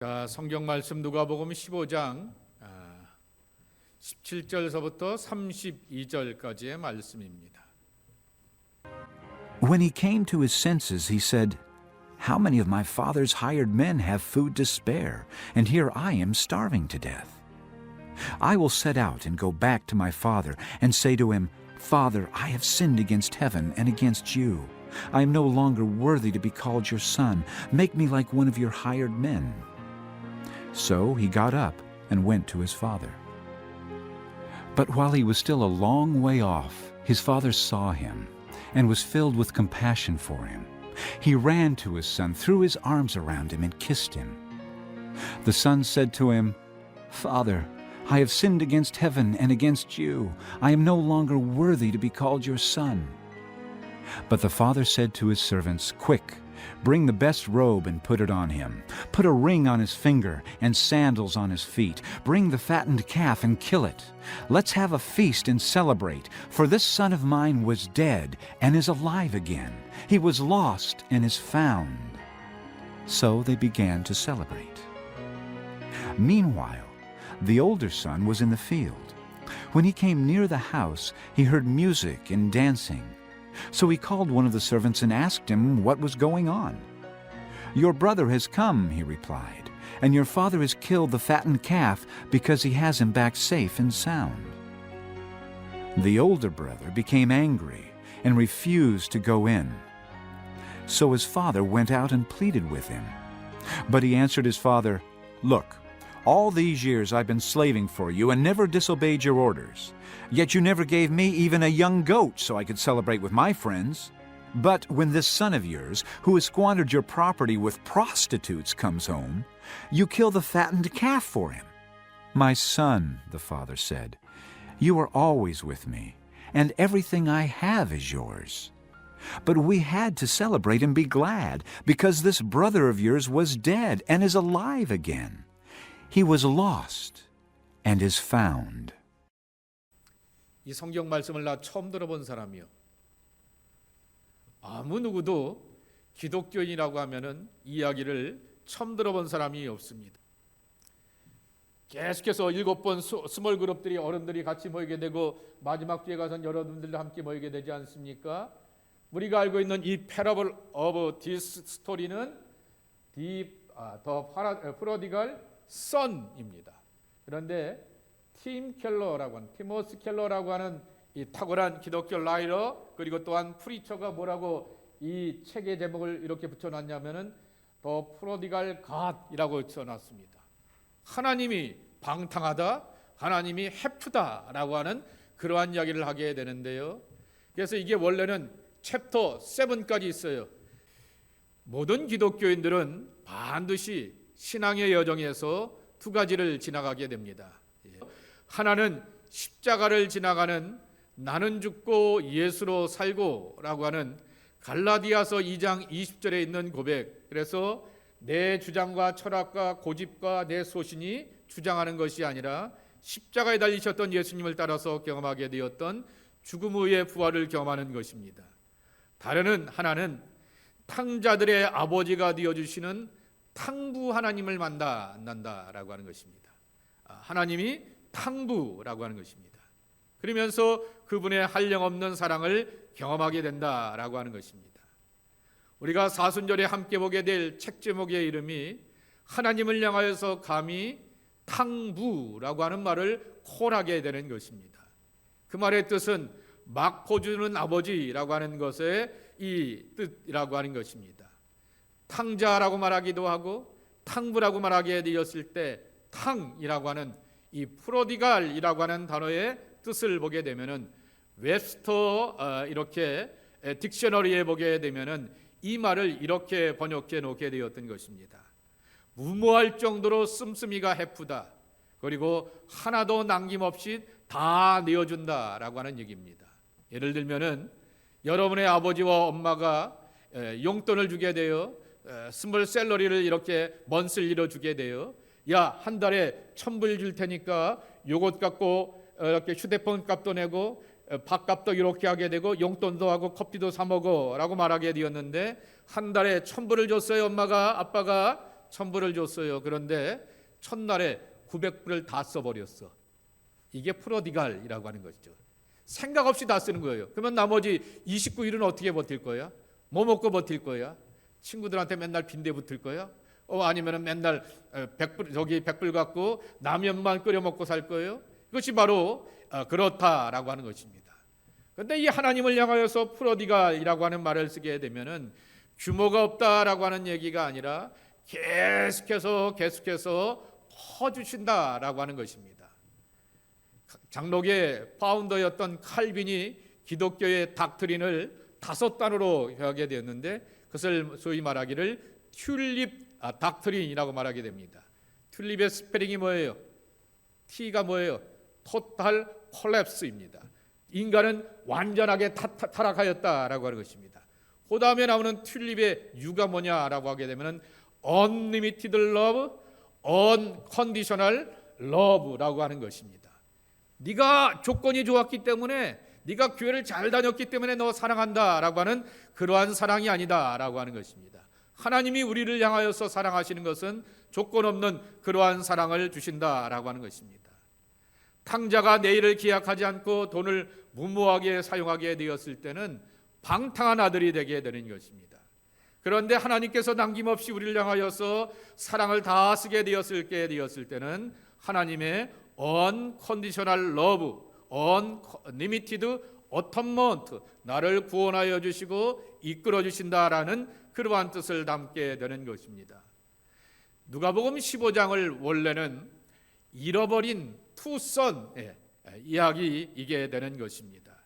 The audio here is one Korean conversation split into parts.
자, 성경 말씀 누가복음 15장 17절서부터 32절까지의 말씀입니다. When he came to his senses, he said, "How many of my father's hired men have food to spare, and here I am starving to death? I will set out and go back to my father and say to him, Father, I have sinned against heaven and against you. I am no longer worthy to be called your son. Make me like one of your hired men." So he got up and went to his father. But while he was still a long way off, his father saw him and was filled with compassion for him. He ran to his son, threw his arms around him, and kissed him. The son said to him, "Father, I have sinned against heaven and against you. I am no longer worthy to be called your son." But the father said to his servants, "Quick, bring the best robe and put it on him. Put a ring on his finger and sandals on his feet. Bring the fattened calf and kill it. Let's have a feast and celebrate, for this son of mine was dead and is alive again. He was lost and is found." So they began to celebrate. Meanwhile, the older son was in the field. When he came near the house, he heard music and dancing. So he called one of the servants and asked him what was going on. "Your brother has come," he replied, "and your father has killed the fattened calf because he has him back safe and sound." The older brother became angry and refused to go in. So his father went out and pleaded with him. But he answered his father, "Look, all these years I've been slaving for you and never disobeyed your orders. Yet you never gave me even a young goat so I could celebrate with my friends. But when this son of yours, who has squandered your property with prostitutes, comes home, you kill the fattened calf for him." "My son," the father said, "you are always with me, and everything I have is yours. But we had to celebrate and be glad, because this brother of yours was dead and is alive again. He was lost and is found." 이 성경 말씀을 나 처음 들어본 사람이요. 아무 누구도 기독교인이라고 하면은 이야기를 처음 들어본 사람이 없습니다. 계속해서 7번 스몰 그룹들이 어른들이 같이 모이게 되고 마지막 주에 가서는 여러분들도 함께 모이게 되지 않습니까? 우리가 알고 있는 이 패러블 오브 디스 스토리는 더 프로디갈 선입니다. 그런데 티모스 켈러라고 하는 이 탁월한 기독교 라이터 그리고 또한 프리처가 뭐라고 이 책의 제목을 이렇게 붙여놨냐면은 더 프로디갈 갓이라고 써놨습니다. 하나님이 방탕하다, 하나님이 헤프다라고 하는 그러한 이야기를 하게 되는데요. 그래서 이게 원래는 챕터 7까지 있어요. 모든 기독교인들은 반드시 신앙의 여정에서 두 가지를 지나가게 됩니다. 하나는 십자가를 지나가는 나는 죽고 예수로 살고 라고 하는 갈라디아서 2장 20절에 있는 고백. 그래서 내 주장과 철학과 고집과 내 소신이 주장하는 것이 아니라 십자가에 달리셨던 예수님을 따라서 경험하게 되었던 죽음 후의 부활을 경험하는 것입니다. 다른 하나는 탕자들의 아버지가 되어주시는 탕부 하나님을 만난다라고 하는 것입니다. 하나님이 탕부라고 하는 것입니다. 그러면서 그분의 한량없는 사랑을 경험하게 된다라고 하는 것입니다. 우리가 사순절에 함께 보게 될 책 제목의 이름이 하나님을 향하여서 감히 탕부라고 하는 말을 콜하게 되는 것입니다. 그 말의 뜻은 막 퍼주는 아버지라고 하는 것의 이 뜻이라고 하는 것입니다. 탕자라고 말하기도 하고 탕부라고 말하게 되었을 때 탕이라고 하는 이 프로디갈이라고 하는 단어의 뜻을 보게 되면은 웹스터 이렇게 딕셔너리에 보게 되면은 이 말을 이렇게 번역해 놓게 되었던 것입니다. 무모할 정도로 씀씀이가 헤프다. 그리고 하나도 남김없이 다 내어준다라고 하는 얘기입니다. 예를 들면은 여러분의 아버지와 엄마가 용돈을 주게 되어 스몰 샐러리를 이렇게 먼슬리로 주게 돼요. 야, 한 달에 1,000불 줄 테니까 요것 갖고 이렇게 휴대폰 값도 내고 밥값도 이렇게 하게 되고 용돈도 하고 커피도 사 먹어 라고 말하게 되었는데 한 달에 1,000불을 줬어요. 엄마가 아빠가 1000불을 줬어요. 그런데 첫날에 900불을 다 써버렸어. 이게 프로디갈이라고 하는 것이죠. 생각 없이 다 쓰는 거예요. 그러면 나머지 29일은 어떻게 버틸 거야? 뭐 먹고 버틸 거야? 친구들한테 맨날 빈대 붙을 거야? 아니면은 맨날 100불 갖고 라면만 끓여 먹고 살 거예요? 이것이 바로 그렇다라고 하는 것입니다. 그런데 이 하나님을 향하여서 프로디갈이라고 하는 말을 쓰게 되면은 규모가 없다라고 하는 얘기가 아니라 계속해서 퍼주신다라고 하는 것입니다. 장로계 파운더였던 칼빈이 기독교의 닥트린을 5단어로 하게 되었는데 그것을 소위 말하기를 튤립 닥트린이라고 말하게 됩니다. 튤립의 스페링이 뭐예요? T가 뭐예요? 토탈 콜랩스입니다. 인간은 완전하게 타락하였다라고 하는 것입니다. 그 다음에 나오는 튤립의 U가 뭐냐라고 하게 되면 unlimited love, unconditional love라고 하는 것입니다. 네가 조건이 좋았기 때문에, 네가 교회를 잘 다녔기 때문에 너 사랑한다라고 하는 그러한 사랑이 아니다라고 하는 것입니다. 하나님이 우리를 향하여서 사랑하시는 것은 조건 없는 그러한 사랑을 주신다라고 하는 것입니다. 탕자가 내일을 기약하지 않고 돈을 무모하게 사용하게 되었을 때는 방탕한 아들이 되게 되는 것입니다. 그런데 하나님께서 남김없이 우리를 향하여서 사랑을 다 쓰게 되었을 때는 하나님의 unconditional love, unlimited atonement, 나를 구원하여 주시고 이끌어 주신다라는 그러한 뜻을 담게 되는 것입니다. 누가복음 15장을 원래는 잃어버린 투선의 이야기이게 되는 것입니다.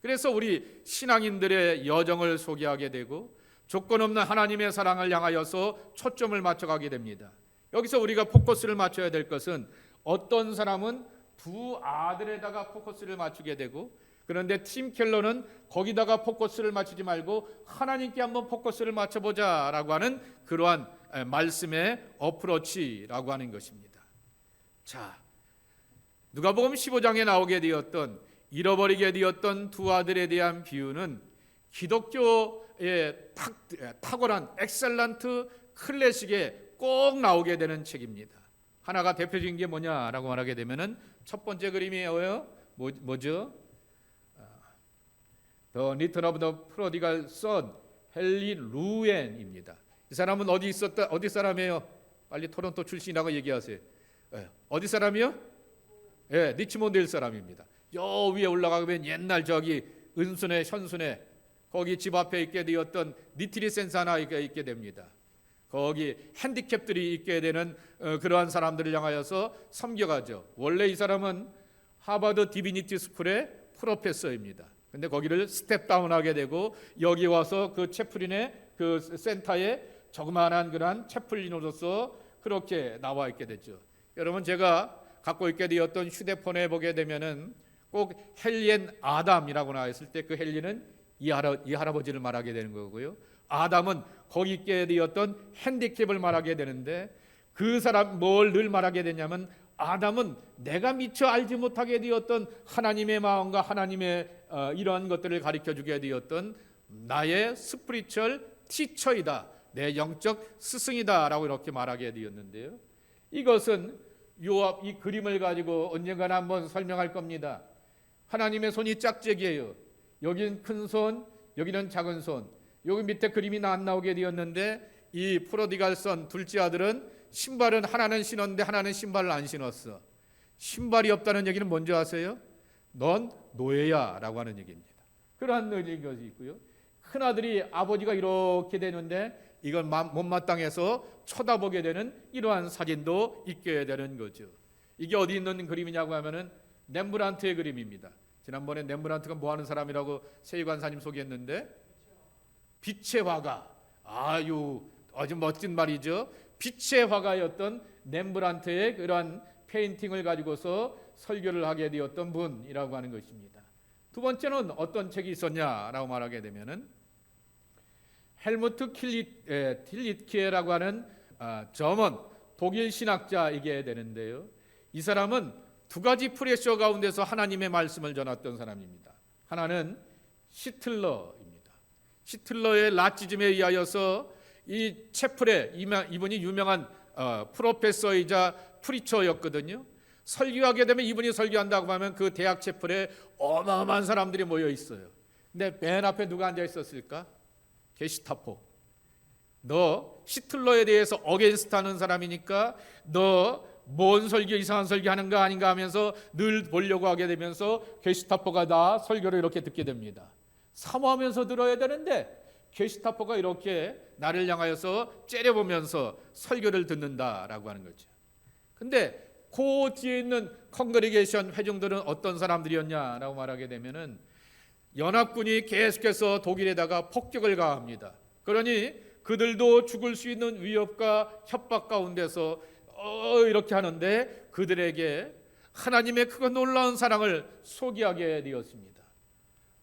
그래서 우리 신앙인들의 여정을 소개하게 되고 조건 없는 하나님의 사랑을 향하여서 초점을 맞춰가게 됩니다. 여기서 우리가 포커스를 맞춰야 될 것은 어떤 사람은 두 아들에다가 포커스를 맞추게 되고, 그런데 팀 켈러는 거기다가 포커스를 맞추지 말고 하나님께 한번 포커스를 맞춰보자라고 하는 그러한 말씀의 어프로치라고 하는 것입니다. 자, 누가복음 15장에 나오게 되었던 잃어버리게 되었던 두 아들에 대한 비유는 기독교의 탁월한 엑셀런트 클래식에 꼭 나오게 되는 책입니다. 하나가 대표적인 게 뭐냐라고 말하게 되면은 첫 번째 그림이 뭐죠? The Return of the Prodigal Son, 헨리 루엔입니다. 이 사람은 어디 사람이에요? 빨리 토론토 출신이라고 얘기하세요. 어디 사람이요? 리치몬드일 사람입니다. 저 위에 올라가면 옛날 저기 은순회, 현순회 거기 집 앞에 있게 되었던 니트리 센스 하나 있게 됩니다. 거기 핸디캡들이 있게 되는 그러한 사람들을 향하여서 섬겨가죠. 원래 이 사람은 하버드 디비니티 스쿨의 프로페서입니다. 근데 거기를 스텝 다운하게 되고 여기 와서 그 채플린의 그 센터에 조그마한 그런 채플린으로서 그렇게 나와 있게 됐죠. 여러분, 제가 갖고 있게 되었던 휴대폰에 보게 되면은 꼭 헨리 앤 아담이라고 나와 있을 때 그 헨리는 이 할아버지를 말하게 되는 거고요. 아담은 거기 있게 되었던 핸디캡을 말하게 되는데, 그 사람 뭘 늘 말하게 되냐면 아담은 내가 미처 알지 못하게 되었던 하나님의 마음과 하나님의 이러한 것들을 가르쳐주게 되었던 나의 스피리추얼 티처이다, 내 영적 스승이다 라고 이렇게 말하게 되었는데요. 이것은 요압 이 그림을 가지고 언젠가는 한번 설명할 겁니다. 하나님의 손이 짝짝이에요. 여기는 큰 손, 여기는 작은 손. 여기 밑에 그림이 안 나오게 되었는데 이 프로디갈 선 둘째 아들은 신발은 하나는 신었는데 하나는 신발을 안 신었어. 신발이 없다는 얘기는 뭔지 아세요? 넌 노예야 라고 하는 얘기입니다. 그러한 것이 있고요. 큰아들이 아버지가 이렇게 되는데 이걸 못마땅해서 쳐다보게 되는 이러한 사진도 있게 되는 거죠. 이게 어디 있는 그림이냐고 하면은 렘브란트의 그림입니다. 지난번에 렘브란트가 뭐 하는 사람이라고 세이관사님 소개했는데 빛의 화가, 아주 멋진 말이죠. 빛의 화가였던 렘브란트의 그러한 페인팅을 가지고서 설교를 하게 되었던 분이라고 하는 것입니다. 두 번째는 어떤 책이 있었냐라고 말하게 되면은 헬무트 틸리트케라고 하는 저먼 독일 신학자이게 되는데요. 이 사람은 두 가지 프레셔 가운데서 하나님의 말씀을 전했던 사람입니다. 하나는 시틀러입니다. 시틀러의 나치즘에 의하여서 이 채플에 이분이 유명한 프로페서이자 프리처였거든요. 설교하게 되면 이분이 설교한다고 하면 그 대학 채플에 어마어마한 사람들이 모여 있어요. 근데 맨 앞에 누가 앉아 있었을까? 게시타포. 너 히틀러에 대해서 어게인스트 하는 사람이니까 너 뭔 설교 이상한 설교 하는 거 아닌가 하면서 늘 보려고 하게 되면서 게시타포가 다 설교를 이렇게 듣게 됩니다. 사모하면서 들어야 되는데 게시타포가 이렇게 나를 향하여서 째려보면서 설교를 듣는다라고 하는 거죠. 근데 그 뒤에 있는 컨그리게이션 회중들은 어떤 사람들이었냐라고 말하게 되면은 연합군이 계속해서 독일에다가 폭격을 가합니다. 그러니 그들도 죽을 수 있는 위협과 협박 가운데서 이렇게 하는데 그들에게 하나님의 크고 놀라운 사랑을 소개하게 되었습니다.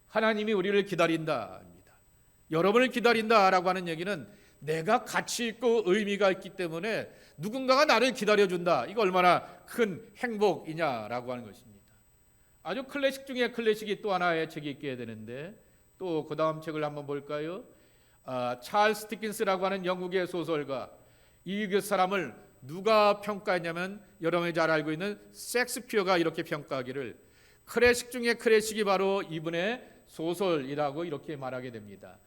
하나님이 우리를 기다린다. 여러분을 기다린다라고 하는 얘기는 내가 가치 있고 의미가 있기 때문에 누군가가 나를 기다려준다. 이거 얼마나 큰 행복이냐라고 하는 것입니다. 아주 클래식 중에 클래식이 또 하나의 책이 있게 되는데 또 그 다음 책을 한번 볼까요? 찰스 디킨스라고 하는 영국의 소설가. 이 사람을 누가 평가했냐면 여러분이 잘 알고 있는 셰익스피어가 이렇게 평가하기를 클래식 중에 클래식이 바로 이분의 소설이라고 이렇게 말하게 됩니다.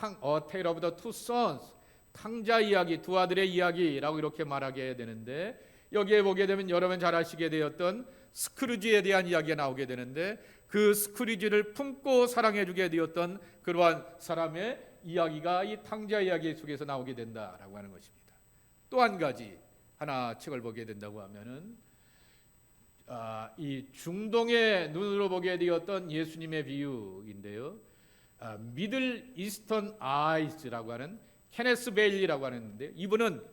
A Tale of the Two Sons, 탕자 이야기, 두 아들의 이야기라고 이렇게 말하게 되는데 여기에 보게 되면 여러분 잘 아시게 되었던 스크루지에 대한 이야기가 나오게 되는데 그 스크루지를 품고 사랑해주게 되었던 그러한 사람의 이야기가 이 탕자 이야기 속에서 나오게 된다라고 하는 것입니다. 또 한 가지 하나 책을 보게 된다고 하면은 이 중동의 눈으로 보게 되었던 예수님의 비유인데요. 미들 이스턴 아이즈라고 하는 케네스 베일리라고 하는데 이분은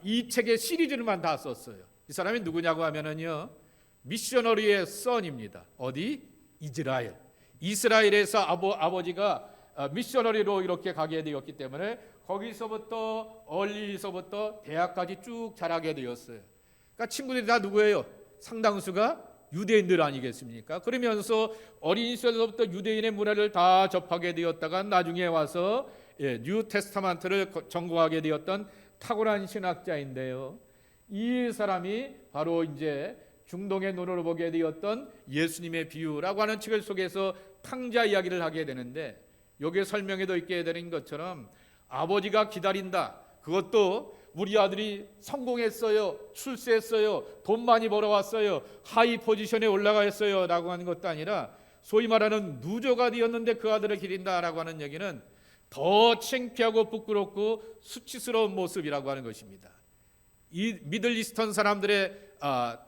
이 책의 시리즈를만 다 썼어요. 이 사람이 누구냐고 하면은요. 미셔너리의 선입니다. 어디? 이스라엘. 이스라엘에서 아버지가 미셔너리로 이렇게 가게 되었기 때문에 거기서부터 어린이서부터 대학까지 쭉 자라게 되었어요. 그러니까 친구들이 다 누구예요? 상당수가 유대인들 아니겠습니까? 그러면서 어린 시절부터 유대인의 문화를 다 접하게 되었다가 나중에 와서 뉴 테스타먼트를 전공하게 되었던 탁월한 신학자인데요. 이 사람이 바로 이제 중동의 눈으로 보게 되었던 예수님의 비유라고 하는 책 속에서 탕자 이야기를 하게 되는데 여기에 설명에도 있게 되는 것처럼 아버지가 기다린다. 그것도 우리 아들이 성공했어요. 출세했어요. 돈 많이 벌어왔어요. 하이 포지션에 올라가었어요. 라고 하는 것도 아니라 소위 말하는 누조가 되었는데 그 아들을 기린다라고 하는 얘기는 더 창피하고 부끄럽고 수치스러운 모습이라고 하는 것입니다. 이 미들리스턴 사람들의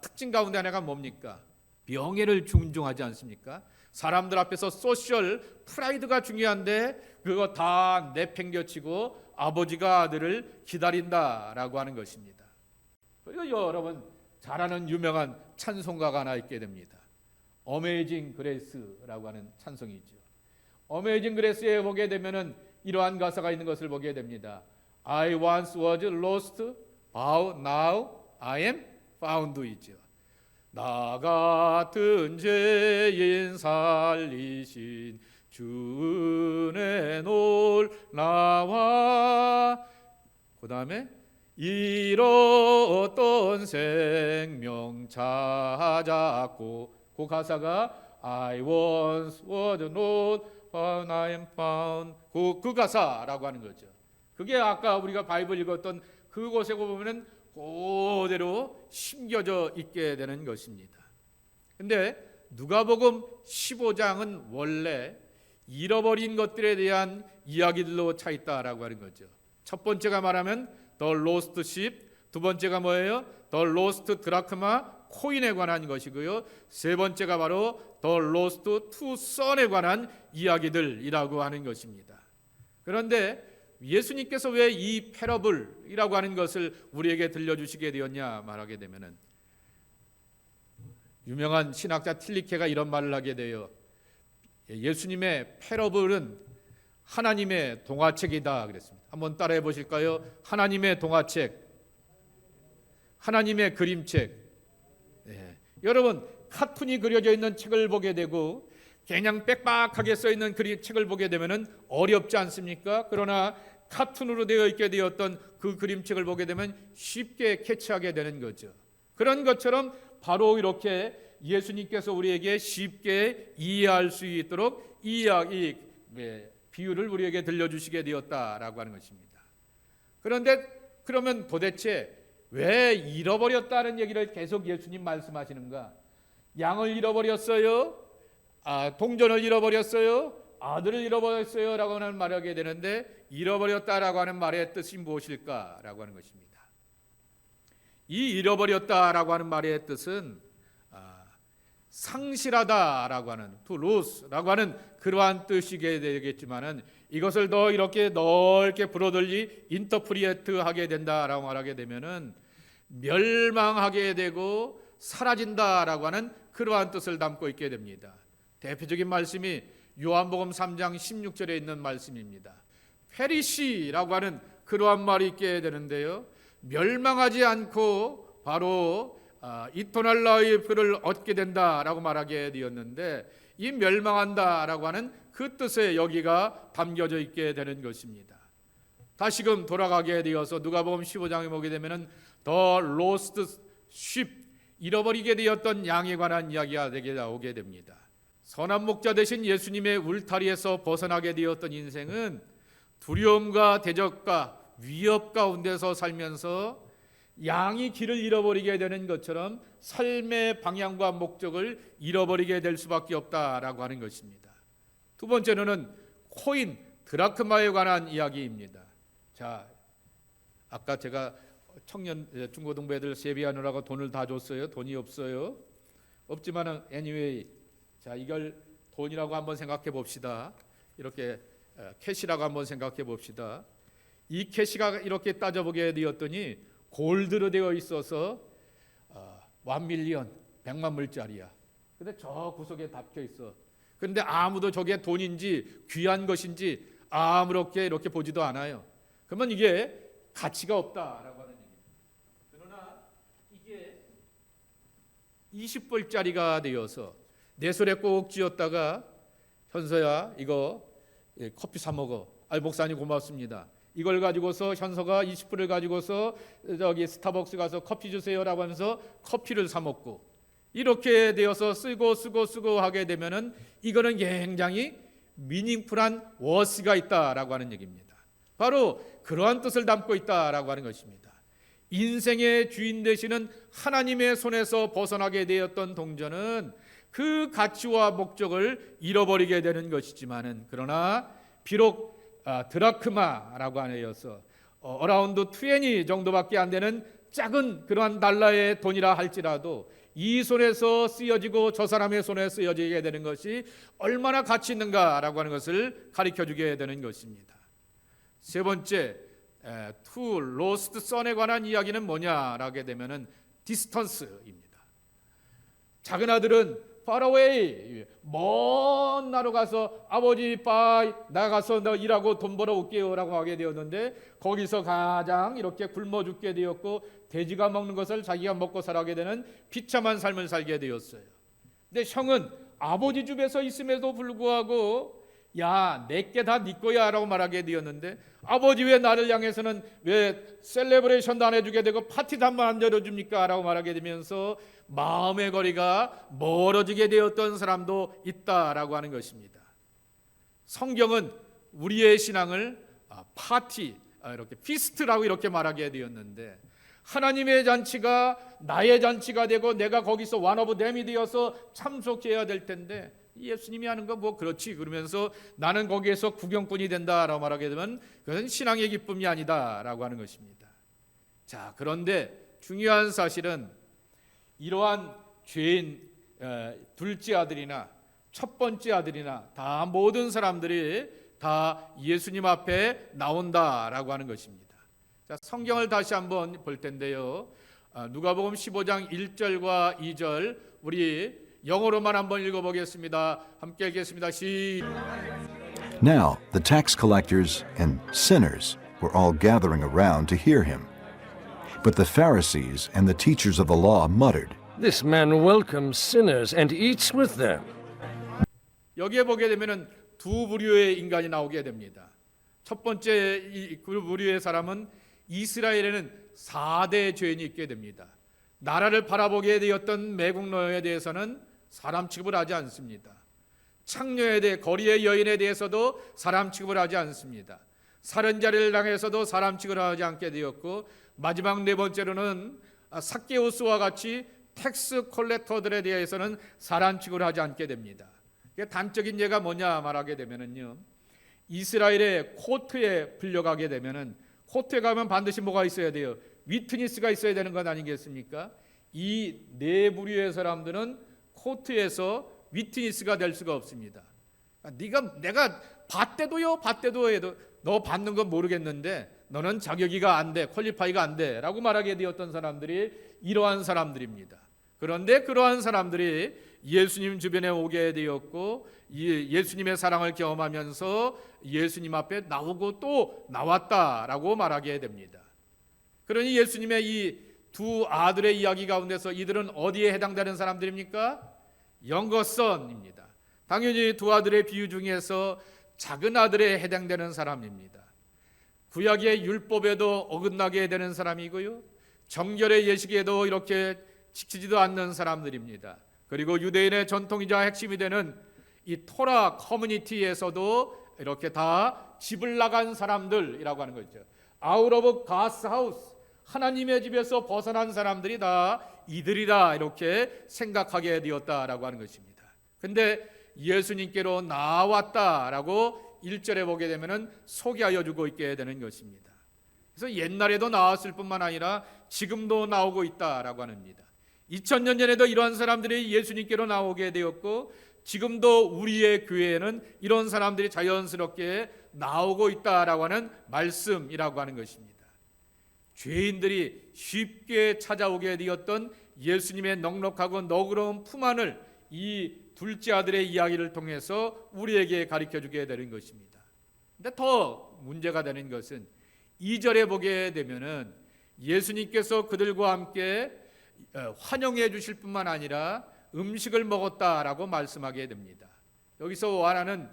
특징 가운데 하나가 뭡니까? 명예를 존중하지 않습니까? 사람들 앞에서 소셜 프라이드가 중요한데 그거 다 내팽겨치고 아버지가 아들을 기다린다라고 하는 것입니다. 그리고 여러분 잘 아는 유명한 찬송가가 하나 있게 됩니다. 어메이징 그레이스라고 하는 찬송이죠. 어메이징 그레이스에 보게 되면은 이러한 가사가 있는 것을 보게 됩니다. I once was lost, but now I am found 이죠. 나 같은 죄인 살리신 주의 놀라와 그 다음에 잃었던 생명 찾았고 그 가사가 I once was lost but I am found 그 가사라고 하는 거죠. 그게 아까 우리가 바이블 읽었던 그곳에 보면은 그대로 심겨져 있게 되는 것입니다. 근데 누가복음 15장은 원래 잃어버린 것들에 대한 이야기들로 차 있다라고 하는 거죠. 첫 번째가 말하면 The Lost Sheep, 두 번째가 뭐예요? The Lost Drachma, 코인에 관한 것이고요. 세 번째가 바로 The Lost Two Son에 관한 이야기들이라고 하는 것입니다. 그런데 예수님께서 왜 이 패러블이라고 하는 것을 우리에게 들려주시게 되었냐 말하게 되면은 유명한 신학자 틸리케가 이런 말을 하게 돼요. 예수님의 패러블은 하나님의 동화책이다 그랬습니다. 한번 따라해 보실까요? 하나님의 동화책, 하나님의 그림책. 여러분 카툰이 그려져 있는 책을 보게 되고 그냥 빽빽하게 써 있는 책을 보게 되면은 어렵지 않습니까? 그러나 카툰으로 되어 있게 되었던 그 그림책을 보게 되면 쉽게 캐치하게 되는 거죠. 그런 것처럼 바로 이렇게 예수님께서 우리에게 쉽게 이해할 수 있도록 이 비유를 우리에게 들려주시게 되었다라고 하는 것입니다. 그런데 그러면 도대체 왜 잃어버렸다는 얘기를 계속 예수님 말씀하시는가? 양을 잃어버렸어요? 동전을 잃어버렸어요? 아들을 잃어버렸어요? 라고 하는 말을 하게 되는데 잃어버렸다라고 하는 말의 뜻이 무엇일까라고 하는 것입니다. 이 잃어버렸다라고 하는 말의 뜻은 상실하다라고 하는 to lose라고 하는 그러한 뜻이게 되겠지만은 이것을 더 이렇게 넓게 불어들리 인터프리에트하게 된다라고 말하게 되면은 멸망하게 되고 사라진다라고 하는 그러한 뜻을 담고 있게 됩니다. 대표적인 말씀이 요한복음 3장 16절에 있는 말씀입니다. 페리시라고 하는 그러한 말이 있게 되는데요. 멸망하지 않고 바로 이터널 라이프를 얻게 된다라고 말하게 되었는데 이 멸망한다라고 하는 그 뜻에 여기가 담겨져 있게 되는 것입니다. 다시금 돌아가게 되어서 누가복음 15장에 보게 되면은 더 로스트 쉽 잃어버리게 되었던 양에 관한 이야기가 되게 나오게 됩니다. 선한 목자 되신 예수님의 울타리에서 벗어나게 되었던 인생은 두려움과 대적과 위협 가운데서 살면서 양이 길을 잃어버리게 되는 것처럼 삶의 방향과 목적을 잃어버리게 될 수밖에 없다라고 하는 것입니다. 두 번째로는 코인, 드라크마에 관한 이야기입니다. 자, 아까 제가 청년 중고등부 애들 세비하느라고 돈을 다 줬어요. 돈이 없어요. 없지만은 anyway, 자 이걸 돈이라고 한번 생각해 봅시다. 이렇게 캐시라고 한번 생각해 봅시다. 이 캐시가 이렇게 따져보게 되었더니 골드로 되어 있어서 1밀리언 100만 불짜리야. 근데 저 구석에 박혀 있어. 근데 아무도 저게 돈인지 귀한 것인지 아무렇게 이렇게 보지도 않아요. 그러면 이게 가치가 없다라고 하는 얘기입니다. 그러나 이게 20불짜리가 되어서 내 손에 꼭 쥐었다가 현서야 이거 커피 사 먹어. 목사님 고맙습니다. 이걸 가지고서 현서가 20불을 가지고서 저기 스타벅스 가서 커피 주세요라고 하면서 커피를 사 먹고 이렇게 되어서 쓰고 하게 되면은 이거는 굉장히 미닝풀한 워스가 있다라고 하는 얘기입니다. 바로 그러한 뜻을 담고 있다라고 하는 것입니다. 인생의 주인 되시는 하나님의 손에서 벗어나게 되었던 동전은 그 가치와 목적을 잃어버리게 되는 것이지만은 그러나 비록 드라크마라고 하여서 어라운드 20 정도밖에 안 되는 작은 그러한 달러의 돈이라 할지라도 이 손에서 쓰여지고 저 사람의 손에 쓰여지게 되는 것이 얼마나 가치 있는가라고 하는 것을 가르쳐주게 되는 것입니다. 세 번째, to lost son에 관한 이야기는 뭐냐라게 되면은 distance입니다. 작은 아들은 far away, 먼 나로 가서 아버지 빠이 나가서 너 일하고 돈 벌어 올게요 라고 하게 되었는데 거기서 가장 이렇게 굶어 죽게 되었고 돼지가 먹는 것을 자기가 먹고 살아가게 되는 비참한 삶을 살게 되었어요. 근데 형은 아버지 집에서 있음에도 불구하고 야 내게 다 네 거야 라고 말하게 되었는데 아버지 왜 나를 향해서는 왜 셀레브레이션도 안 해주게 되고 파티도 한 번 안 열어줍니까 라고 말하게 되면서 마음의 거리가 멀어지게 되었던 사람도 있다라고 하는 것입니다. 성경은 우리의 신앙을 파티, 이렇게 피스트라고 이렇게 말하게 되었는데 하나님의 잔치가 나의 잔치가 되고 내가 거기서 one of them이 되어서 참석해야 될 텐데 예수님이 하는 거 뭐 그렇지 그러면서 나는 거기에서 구경꾼이 된다라고 말하게 되면 그것은 신앙의 기쁨이 아니다라고 하는 것입니다. 자, 그런데 중요한 사실은 이러한 죄인 둘째 아들이나 첫 번째 아들이나 다 모든 사람들이 다 예수님 앞에 나온다라고 하는 것입니다. 자, 성경을 다시 한번 볼 텐데요. 누가복음 15장 1절과 2절 우리 영어로만 한번 읽어보겠습니다. 함께 읽겠습니다. Now the tax collectors and sinners were all gathering around to hear him. But the Pharisees and the teachers of the law muttered, This man welcomes sinners and eats with them. 여기에 보게 되면은 두 부류의 인간이 나오게 됩니다. 첫 번째 그 무리의 사람은 이스라엘에는 4대 죄인이 있게 됩니다. 나라를 바라보게 되었던 매국노에 대해서는 사람 취급을 하지 않습니다. 창녀에 대해 거리의 여인에 대해서도 사람 취급을 하지 않습니다. 살인자를 당해서도 사람 취급을 하지 않게 되었고, 마지막 네 번째로는 삭개우스와 같이 텍스 컬렉터들에 대해서는 사람 취급을 하지 않게 됩니다. 단적인 예가 뭐냐 말하게 되면은요, 이스라엘의 코트에 불려가게 되면은 코트에 가면 반드시 뭐가 있어야 돼요? 위트니스가 있어야 되는 것 아니겠습니까? 이 네 부류의 사람들은 코트에서 위트니스가 될 수가 없습니다. 내가 봤대도요, 해도 너 받는 건 모르겠는데 너는 자격이가 안 돼, 퀄리파이가 안 돼 라고 말하게 되었던 사람들이 이러한 사람들입니다. 그런데 그러한 사람들이 예수님 주변에 오게 되었고, 예수님의 사랑을 경험하면서 예수님 앞에 나오고 또 나왔다라고 말하게 됩니다. 그러니 예수님의 이 두 아들의 이야기 가운데서 이들은 어디에 해당되는 사람들입니까? 영거선입니다. 당연히 두 아들의 비유 중에서 작은 아들에 해당되는 사람입니다. 구약의 율법에도 어긋나게 되는 사람이고요, 정결의 예식에도 이렇게 지키지도 않는 사람들입니다. 그리고 유대인의 전통이자 핵심이 되는 이 토라 커뮤니티에서도 이렇게 다 집을 나간 사람들이라고 하는 거죠. 아웃 오브 가스 하우스, 하나님의 집에서 벗어난 사람들이 다 이들이다 이렇게 생각하게 되었다라고 하는 것입니다. 근데 예수님께로 나왔다라고 1절에 보게 되면은 소개하여 주고 있게 되는 것입니다. 그래서 옛날에도 나왔을 뿐만 아니라 지금도 나오고 있다라고 합니다. 2000년 전에도 이러한 사람들이 예수님께로 나오게 되었고, 지금도 우리의 교회에는 이런 사람들이 자연스럽게 나오고 있다라고 하는 말씀이라고 하는 것입니다. 죄인들이 쉽게 찾아오게 되었던 예수님의 넉넉하고 너그러운 품 안을 이 둘째 아들의 이야기를 통해서 우리에게 가르쳐주게 되는 것입니다. 근데 더 문제가 되는 것은 2절에 보게 되면은 예수님께서 그들과 함께 환영해 주실 뿐만 아니라 음식을 먹었다라고 말씀하게 됩니다. 여기서 원하는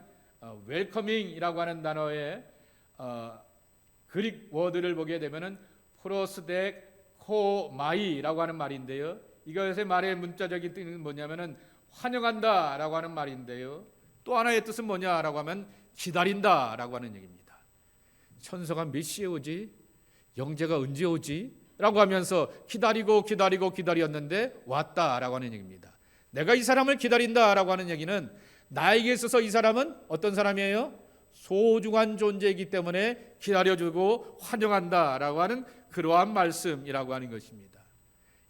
웰커밍이라고 하는 단어의 그릭 워드를 보게 되면은 프로스덱 코마이라고 하는 말인데요, 이것의 말의 문자적인 뜻은 뭐냐면은 환영한다라고 하는 말인데요, 또 하나의 뜻은 뭐냐라고 하면 기다린다라고 하는 얘기입니다. 천사가 몇 시에 오지? 영재가 언제 오지? 라고 하면서 기다렸는데 왔다라고 하는 얘기입니다. 내가 이 사람을 기다린다라고 하는 얘기는 나에게 있어서 이 사람은 어떤 사람이에요? 소중한 존재이기 때문에 기다려주고 환영한다라고 하는 그러한 말씀이라고 하는 것입니다.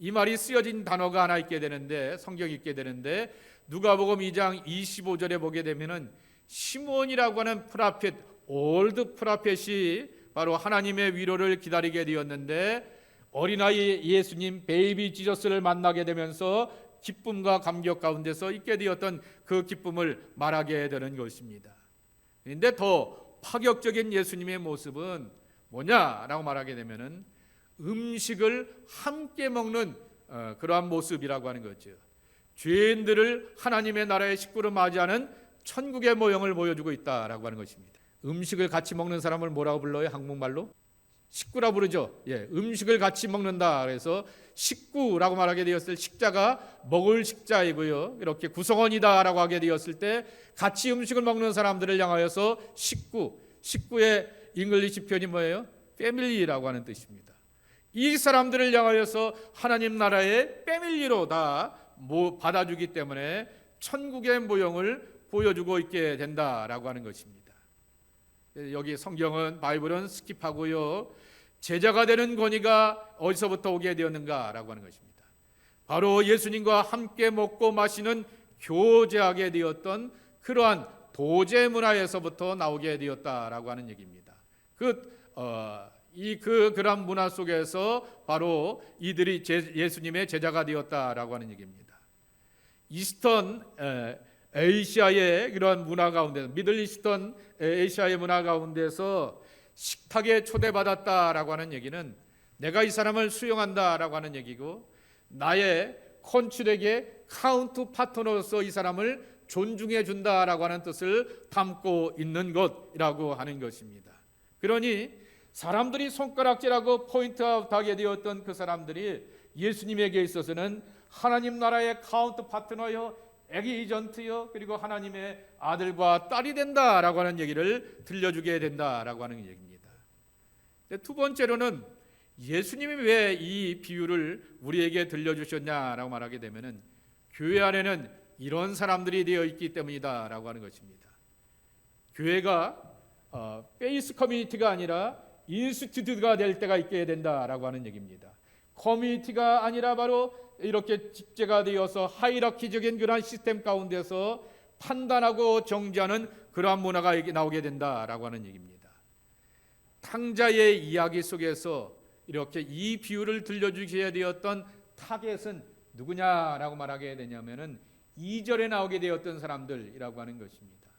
이 말이 쓰여진 단어가 하나 있게 되는데, 성경에 있게 되는데, 누가복음 2장 25절에 보게 되면은 시므온이라고 하는 프라펫, 올드 프라펫이 바로 하나님의 위로를 기다리게 되었는데, 어린아이 예수님 베이비 지저스를 만나게 되면서 기쁨과 감격 가운데서 있게 되었던 그 기쁨을 말하게 되는 것입니다. 그런데 더 파격적인 예수님의 모습은 뭐냐라고 말하게 되면은 음식을 함께 먹는 그러한 모습이라고 하는 거죠. 죄인들을 하나님의 나라의 식구로 맞이하는 천국의 모형을 보여주고 있다라고 하는 것입니다. 음식을 같이 먹는 사람을 뭐라고 불러요? 한국말로? 식구라 부르죠. 예, 음식을 같이 먹는다. 그래서 식구라고 말하게 되었을 식자가 먹을 식자이고요, 이렇게 구성원이다라고 하게 되었을 때 같이 음식을 먹는 사람들을 향하여서 식구의 잉글리시 표현이 뭐예요? 패밀리라고 하는 뜻입니다. 이 사람들을 향하여서 하나님 나라의 패밀리로 다 받아주기 때문에 천국의 모형을 보여주고 있게 된다라고 하는 것입니다. 여기 성경은, 바이블은 스킵하고요, 제자가 되는 권위가 어디서부터 오게 되었는가라고 하는 것입니다. 바로 예수님과 함께 먹고 마시는 교제하게 되었던 그러한 도제 문화에서부터 나오게 되었다라고 하는 얘기입니다. 그러한 문화 속에서 바로 이들이 예수님의 제자가 되었다라고 하는 얘기입니다. 이스턴 에이시아의 그러한 문화 가운데, 미들 이스턴 에이시아의 문화 가운데서 식탁에 초대받았다라고 하는 얘기는 내가 이 사람을 수용한다라고 하는 얘기고, 나의 컨츄렉의 카운트 파트너로서 이 사람을 존중해 준다라고 하는 뜻을 담고 있는 것이라고 하는 것입니다. 그러니 사람들이 손가락질하고 포인트아웃하게 되었던 그 사람들이 예수님에게 있어서는 하나님 나라의 카운트 파트너요, 에이전트요, 그리고 하나님의 아들과 딸이 된다라고 하는 얘기를 들려주게 된다라고 하는 얘기입니다. 두 번째로는 예수님이 왜 이 비유를 우리에게 들려주셨냐라고 말하게 되면은 교회 안에는 이런 사람들이 되어 있기 때문이다라고 하는 것입니다. 교회가 베이스 커뮤니티가 아니라 인스티튜트가 될 때가 있게 된다라고 하는 얘기입니다. 커뮤니티가 아니라 바로 이렇게 직제가 되어서 하이라키적인 그러한 시스템 가운데서 판단하고 정지하는 그러한 문화가 나오게 된다라고 하는 얘기입니다. 탕자의 이야기 속에서 이렇게 이 비유를 들려주셔야 되었던 타겟은 누구냐라고 말하게 되냐면은 2절에 나오게 되었던 사람들이라고 하는 것입니다.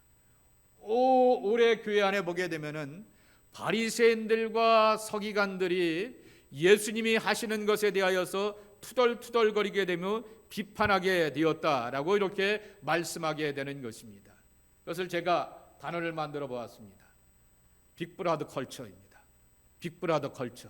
올해 교회 안에 보게 되면은 바리새인들과 서기관들이 예수님이 하시는 것에 대하여서 투덜투덜거리게 되며 비판하게 되었다라고 이렇게 말씀하게 되는 것입니다. 그것을 제가 단어를 만들어 보았습니다. 빅브라더 컬처입니다. 빅브라더 컬처.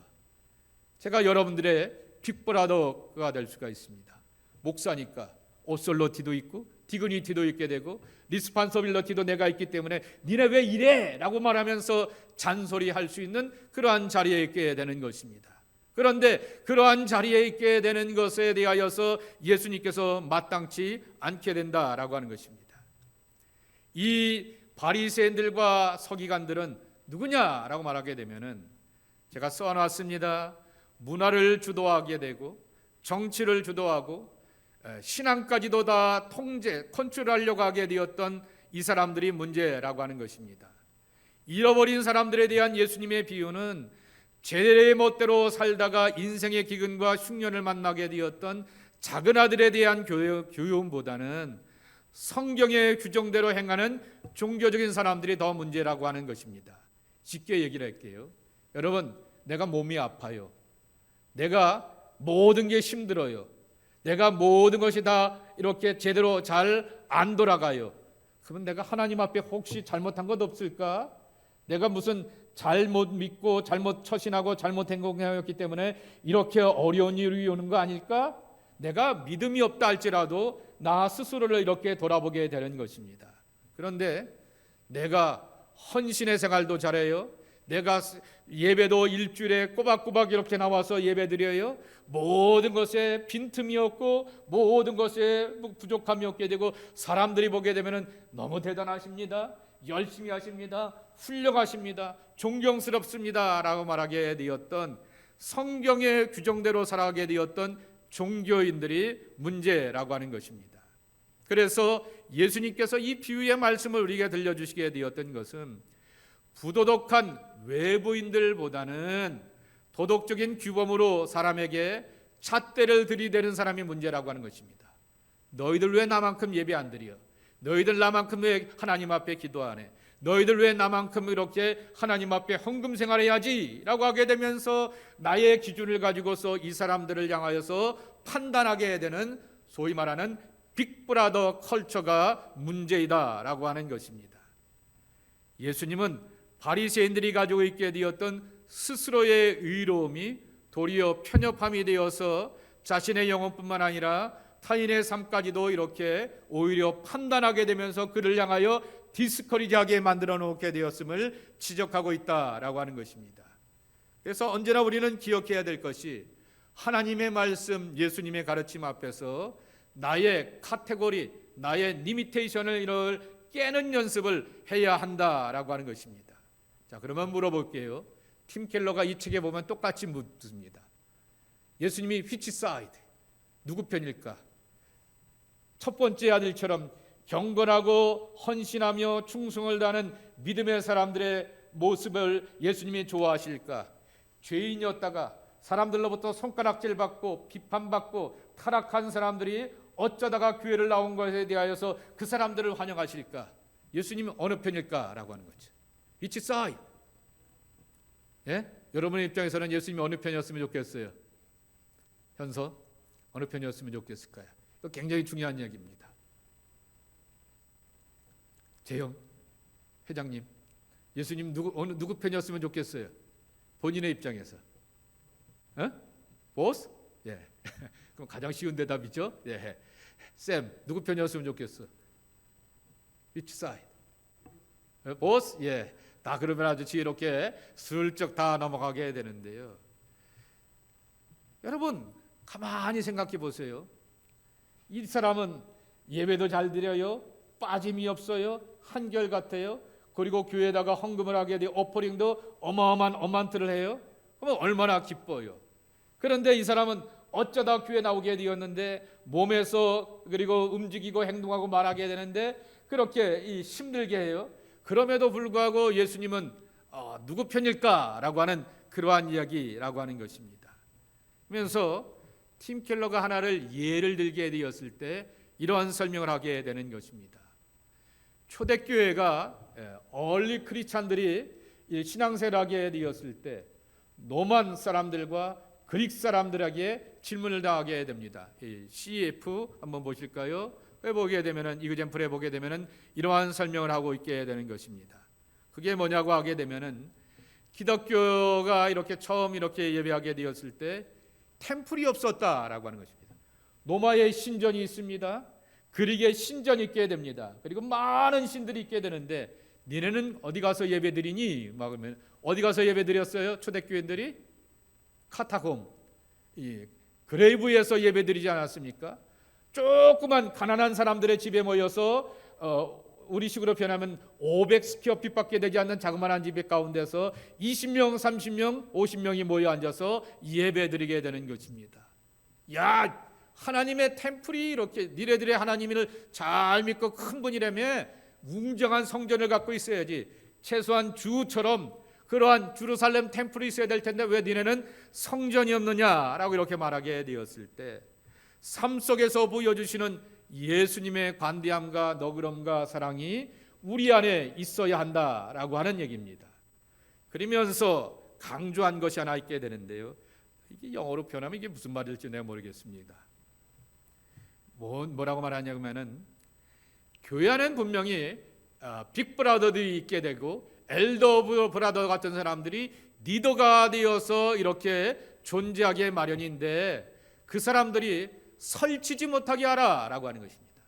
제가 여러분들의 빅브라더가 될 수가 있습니다. 목사니까 오솔로티도 있고 디그니티도 있게 되고 리스판서빌러티도 내가 있기 때문에 니네 왜 이래? 라고 말하면서 잔소리할 수 있는 그러한 자리에 있게 되는 것입니다. 그런데 그러한 자리에 있게 되는 것에 대하여서 예수님께서 마땅치 않게 된다라고 하는 것입니다. 이 바리새인들과 서기관들은 누구냐라고 말하게 되면은 제가 써놨습니다. 문화를 주도하게 되고 정치를 주도하고 신앙까지도 다 컨트롤하려고 하게 되었던 이 사람들이 문제라고 하는 것입니다. 잃어버린 사람들에 대한 예수님의 비유는 제 멋대로 살다가 인생의 기근과 흉년을 만나게 되었던 작은 아들에 대한 교훈보다는 성경의 규정대로 행하는 종교적인 사람들이 더 문제라고 하는 것입니다. 쉽게 얘기를 할게요. 여러분, 내가 몸이 아파요. 내가 모든 게 힘들어요. 내가 모든 것이 다 이렇게 제대로 잘 안 돌아가요. 그러면 내가 하나님 앞에 혹시 잘못한 것 없을까? 내가 무슨 잘못 믿고 잘못 처신하고 잘못 행동하였기 때문에 이렇게 어려운 일이 오는 거 아닐까? 내가 믿음이 없다 할지라도 나 스스로를 이렇게 돌아보게 되는 것입니다. 그런데 내가 헌신의 생활도 잘해요. 내가 예배도 일주일에 꼬박꼬박 이렇게 나와서 예배드려요. 모든 것에 빈틈이 없고 모든 것에 부족함이 없게 되고 사람들이 보게 되면 너무 대단하십니다. 열심히 하십니다. 훌륭하십니다. 존경스럽습니다. 라고 말하게 되었던 성경의 규정대로 살아가게 되었던 종교인들이 문제라고 하는 것입니다. 그래서 예수님께서 이 비유의 말씀을 우리에게 들려주시게 되었던 것은 부도덕한 외부인들보다는 도덕적인 규범으로 사람에게 잣대를 들이대는 사람이 문제라고 하는 것입니다. 너희들 왜 나만큼 예배 안 드려? 너희들 나만큼 왜 하나님 앞에 기도 안 해? 너희들 왜 나만큼 이렇게 하나님 앞에 헌금 생활해야지? 라고 하게 되면서 나의 기준을 가지고서 이 사람들을 향하여서 판단하게 되는 소위 말하는 빅브라더 컬처가 문제이다 라고 하는 것입니다. 예수님은 바리새인들이 가지고 있게 되었던 스스로의 의로움이 도리어 편협함이 되어서 자신의 영혼뿐만 아니라 타인의 삶까지도 이렇게 오히려 판단하게 되면서 그를 향하여 디스커리지하게 만들어 놓게 되었음을 지적하고 있다라고 하는 것입니다. 그래서 언제나 우리는 기억해야 될 것이 하나님의 말씀, 예수님의 가르침 앞에서 나의 카테고리, 나의 리미테이션을 이를 깨는 연습을 해야 한다라고 하는 것입니다. 자, 그러면 물어볼게요. 팀 켈러가 이 책에 보면 똑같이 묻습니다. 예수님이 which side? 누구 편일까? 첫 번째 아들처럼 경건하고 헌신하며 충성을 다하는 믿음의 사람들의 모습을 예수님이 좋아하실까? 죄인이었다가 사람들로부터 손가락질 받고 비판받고 타락한 사람들이 어쩌다가 교회를 나온 것에 대하여서 그 사람들을 환영하실까? 예수님은 어느 편일까라고 하는 거죠. Which side? 예? 여러분의 입장에서는 예수님이 어느 편이었으면 좋겠어요? 현서 어느 편이었으면 좋겠을까요? 이거 굉장히 중요한 이야기입니다. 재영 회장님, 예수님 누구 편이었으면 좋겠어요? 본인의 입장에서. 보스? 예. 그럼 가장 쉬운 대답이죠. 예. 쌤, 누구 편이었으면 좋겠어? Which side? 보스? 예. 다 그러면 아주 지혜롭게 슬쩍 다 넘어가게 되는데요. 여러분, 가만히 생각해 보세요. 이 사람은 예배도 잘 드려요. 빠짐이 없어요. 한결같아요. 그리고 교회에다가 헌금을 하게 돼 오퍼링도 어마어마한 어만트를 해요. 그러면 얼마나 기뻐요. 그런데 이 사람은 어쩌다 교회 나오게 되었는데 몸에서 그리고 움직이고 행동하고 말하게 되는데 그렇게 힘들게 해요. 그럼에도 불구하고 예수님은 누구 편일까라고 하는 그러한 이야기라고 하는 것입니다. 그러면서 팀 켈러가 하나를 예를 들게 되었을 때 이러한 설명을 하게 되는 것입니다. 초대교회가 얼리 크리스찬들이 신앙생활을 하게 되었을 때 로만 사람들과 그릭 사람들에게 질문을 당하게 됩니다. CF 한번 보실까요? 보게 되면은 이그젠플에 보게 되면은 이러한 설명을 하고 있게 되는 것입니다. 그게 뭐냐고 하게 되면은 기독교가 이렇게 처음 이렇게 예배하게 되었을 때 템플이 없었다라고 하는 것입니다. 로마의 신전이 있습니다. 그릭의 신전이 있게 됩니다. 그리고 많은 신들이 있게 되는데 니네는 어디 가서 예배드리니? 막 그러면 어디 가서 예배드렸어요? 초대교인들이 카타콤, 그레이브에서 예배드리지 않았습니까? 조그만 가난한 사람들의 집에 모여서 우리식으로 표현하면 500스퀘어핏밖에 되지 않는 자그마한 집 가운데서 20명, 30명, 50명이 모여 앉아서 예배드리게 되는 것입니다. 야, 하나님의 템플이 이렇게 니네들의 하나님을 잘 믿고 큰 분이라며 웅장한 성전을 갖고 있어야지. 최소한 주처럼 그러한 예루살렘 템플이 있어야 될 텐데 왜 니네는 성전이 없느냐라고 이렇게 말하게 되었을 때 삶 속에서 보여주시는 예수님의 관대함과 너그럼과 사랑이 우리 안에 있어야 한다라고 하는 얘기입니다. 그러면서 강조한 것이 하나 있게 되는데요. 이게 영어로 표현하면 이게 무슨 말일지 내가 모르겠습니다. 뭐라고 말하냐면은 교회 안에는 분명히 빅브라더들이 있게 되고 엘더 브라더 같은 사람들이 리더가 되어서 이렇게 존재하게 마련인데 그 사람들이 설치지 못하게 하라라고 하는 것입니다.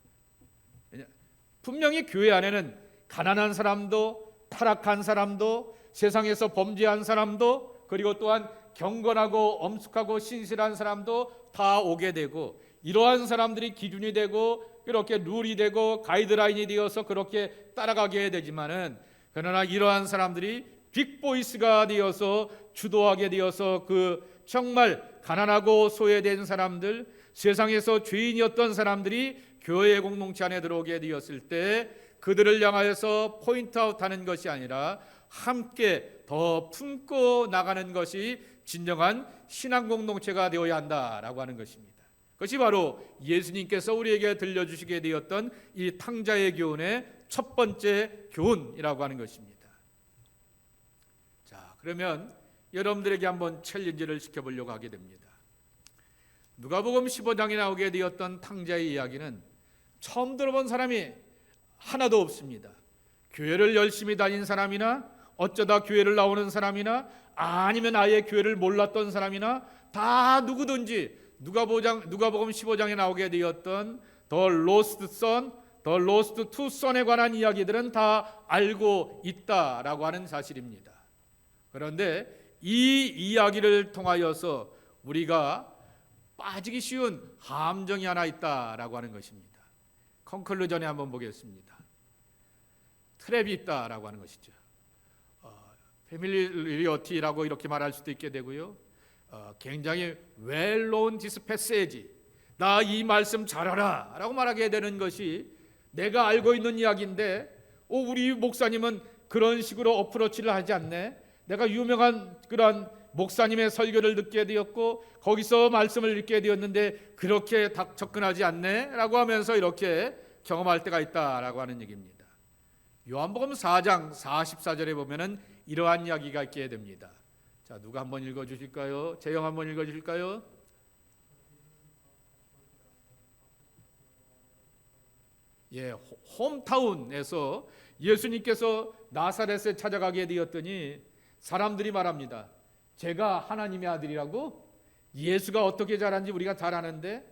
분명히 교회 안에는 가난한 사람도 타락한 사람도 세상에서 범죄한 사람도 그리고 또한 경건하고 엄숙하고 신실한 사람도 다 오게 되고 이러한 사람들이 기준이 되고 이렇게 룰이 되고 가이드라인이 되어서 그렇게 따라가게 되지만은 그러나 이러한 사람들이 빅보이스가 되어서 주도하게 되어서 그 정말 가난하고 소외된 사람들 세상에서 죄인이었던 사람들이 교회 공동체 안에 들어오게 되었을 때 그들을 향하여서 포인트아웃하는 것이 아니라 함께 더 품고 나가는 것이 진정한 신앙 공동체가 되어야 한다라고 하는 것입니다. 그것이 바로 예수님께서 우리에게 들려주시게 되었던 이 탕자의 교훈의 첫 번째 교훈이라고 하는 것입니다. 자, 그러면 여러분들에게 한번 챌린지를 시켜보려고 하게 됩니다. 누가복음 15장에 나오게 되었던 탕자의 이야기는 처음 들어본 사람이 하나도 없습니다. 교회를 열심히 다닌 사람이나 어쩌다 교회를 나오는 사람이나 아니면 아예 교회를 몰랐던 사람이나 다 누구든지 누가복음 15장에 나오게 되었던 The Lost Son, The Lost Two Son에 관한 이야기들은 다 알고 있다라고 하는 사실입니다. 그런데 이 이야기를 통하여서 우리가 빠지기 쉬운 함정이 하나 있다라고 하는 것입니다. 컨클루전에 한번 보겠습니다. 트랩이 있다라고 하는 것이죠. 패밀리리어티라고 이렇게 말할 수도 있게 되고요. 굉장히 웰known this passage, 나 이 말씀 잘 알아 라고 말하게 되는 것이 내가 알고 있는 이야기인데 우리 목사님은 그런 식으로 어프로치를 하지 않네. 내가 유명한 그런 목사님의 설교를 듣게 되었고 거기서 말씀을 읽게 되었는데 그렇게 접근하지 않네 라고 하면서 이렇게 경험할 때가 있다라고 하는 얘기입니다. 요한복음 4장 44절에 보면은 이러한 이야기가 있게 됩니다. 자, 누가 한번 읽어주실까요? 재영 한번 읽어주실까요? 홈타운에서 예수님께서 나사렛에 찾아가게 되었더니 사람들이 말합니다. 제가 하나님의 아들이라고? 예수가 어떻게 자란지 우리가 잘 아는데,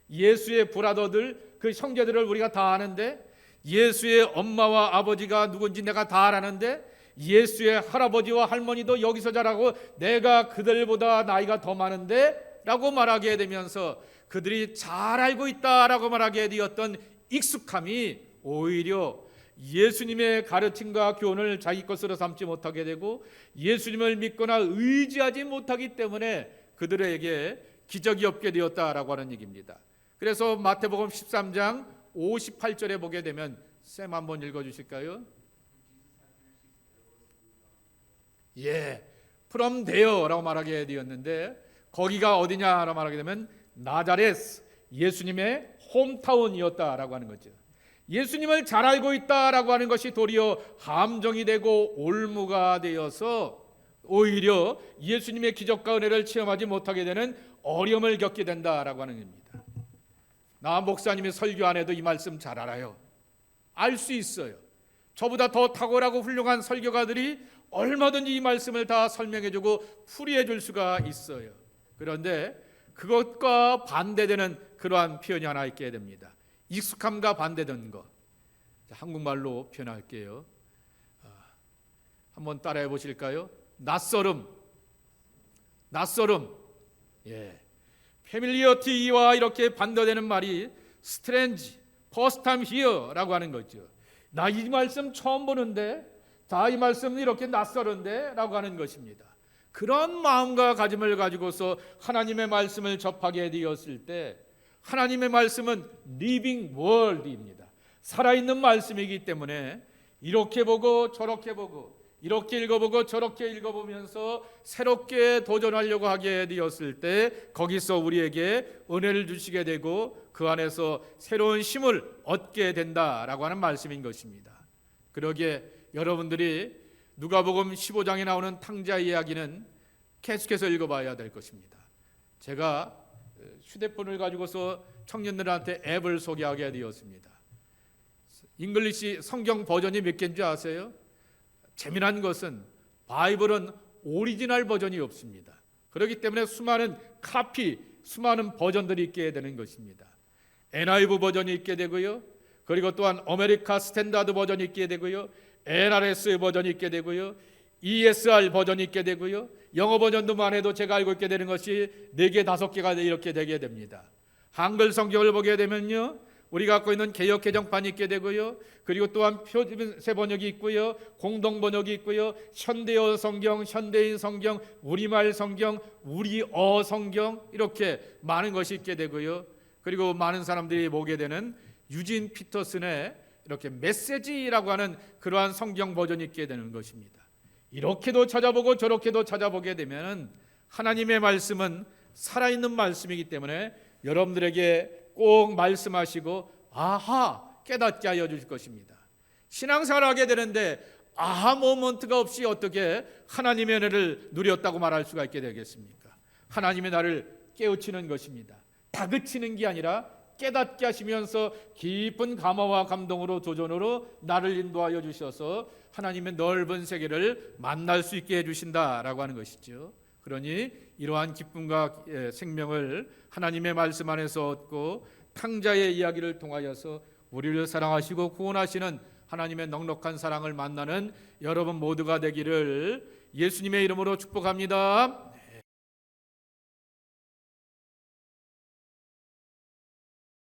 예수의 브라더들, 그 형제들을 우리가 다 아는데, 예수의 엄마와 아버지가 누군지 내가 다 아는데, 예수의 할아버지와 할머니도 여기서 자라고 내가 그들보다 나이가 더 많은데 라고 말하게 되면서 그들이 잘 알고 있다라고 말하게 되었던 익숙함이 오히려 예수님의 가르침과 교훈을 자기 것으로 삼지 못하게 되고 예수님을 믿거나 의지하지 못하기 때문에 그들에게 기적이 없게 되었다라고 하는 얘기입니다. 그래서 마태복음 13장 58절에 보게 되면 쌤 한번 읽어주실까요? from there라고 말하게 되었는데 거기가 어디냐라고 말하게 되면 나자렛, 예수님의 홈타운이었다라고 하는 거죠. 예수님을 잘 알고 있다라고 하는 것이 도리어 함정이 되고 올무가 되어서 오히려 예수님의 기적과 은혜를 체험하지 못하게 되는 어려움을 겪게 된다라고 하는 겁니다. 나 목사님의 설교 안 해도 이 말씀 잘 알아요. 알 수 있어요. 저보다 더 탁월하고 훌륭한 설교가들이 얼마든지 이 말씀을 다 설명해주고 풀이해줄 수가 있어요. 그런데 그것과 반대되는 그러한 표현이 하나 있게 됩니다. 익숙함과 반대되는 것. 한국말로 표현할게요. 한번 따라해 보실까요? 낯설음. 패밀리어티와 이렇게 반대되는 말이 스트레인지, 퍼스트 타임 히어라고 하는 거죠. 나 이 말씀 처음 보는데, 다 이 말씀 이렇게 낯설은데 라고 하는 것입니다. 그런 마음과 가짐을 가지고서 하나님의 말씀을 접하게 되었을 때 하나님의 말씀은 리빙 월드입니다. 살아있는 말씀이기 때문에 이렇게 보고 저렇게 보고 이렇게 읽어보고 저렇게 읽어보면서 새롭게 도전하려고 하게 되었을 때 거기서 우리에게 은혜를 주시게 되고 그 안에서 새로운 힘을 얻게 된다라고 하는 말씀인 것입니다. 그러기에 여러분들이 누가복음 15장에 나오는 탕자 이야기는 계속해서 읽어봐야 될 것입니다. 제가 휴대폰을 가지고서 청년들한테 앱을 소개하게 되었습니다. 잉글리시 성경 버전이 몇 개인지 아세요? 재미난 것은 바이블은 오리지널 버전이 없습니다. 그렇기 때문에 수많은 수많은 버전들이 있게 되는 것입니다. NIV 버전이 있게 되고요. 그리고 또한 아메리카 스탠다드 버전이 있게 되고요. NRS 버전이 있게 되고요. ESR 버전이 있게 되고요. 영어 버전도만 해도 제가 알고 있게 되는 것이 4개, 5개가 이렇게 되게 됩니다. 한글 성경을 보게 되면요. 우리가 갖고 있는 개역 개정판이 있게 되고요. 그리고 또한 표준세 번역이 있고요. 공동 번역이 있고요. 현대어 성경, 현대인 성경, 우리말 성경, 우리어 성경 이렇게 많은 것이 있게 되고요. 그리고 많은 사람들이 보게 되는 유진 피터슨의 이렇게 메시지라고 하는 그러한 성경 버전이 있게 되는 것입니다. 이렇게도 찾아보고 저렇게도 찾아보게 되면 하나님의 말씀은 살아있는 말씀이기 때문에 여러분들에게 꼭 말씀하시고 아하 깨닫게 하여 주실 것입니다. 신앙생활을 하게 되는데 아하 모먼트가 없이 어떻게 하나님의 은혜를 누렸다고 말할 수가 있게 되겠습니까? 하나님의 나를 깨우치는 것입니다. 다그치는 게 아니라 깨닫게 하시면서 깊은 감화와 감동으로 도전으로 나를 인도하여 주셔서 하나님의 넓은 세계를 만날 수 있게 해주신다라고 하는 것이죠. 그러니 이러한 기쁨과 생명을 하나님의 말씀 안에서 얻고 탕자의 이야기를 통하여서 우리를 사랑하시고 구원하시는 하나님의 넉넉한 사랑을 만나는 여러분 모두가 되기를 예수님의 이름으로 축복합니다.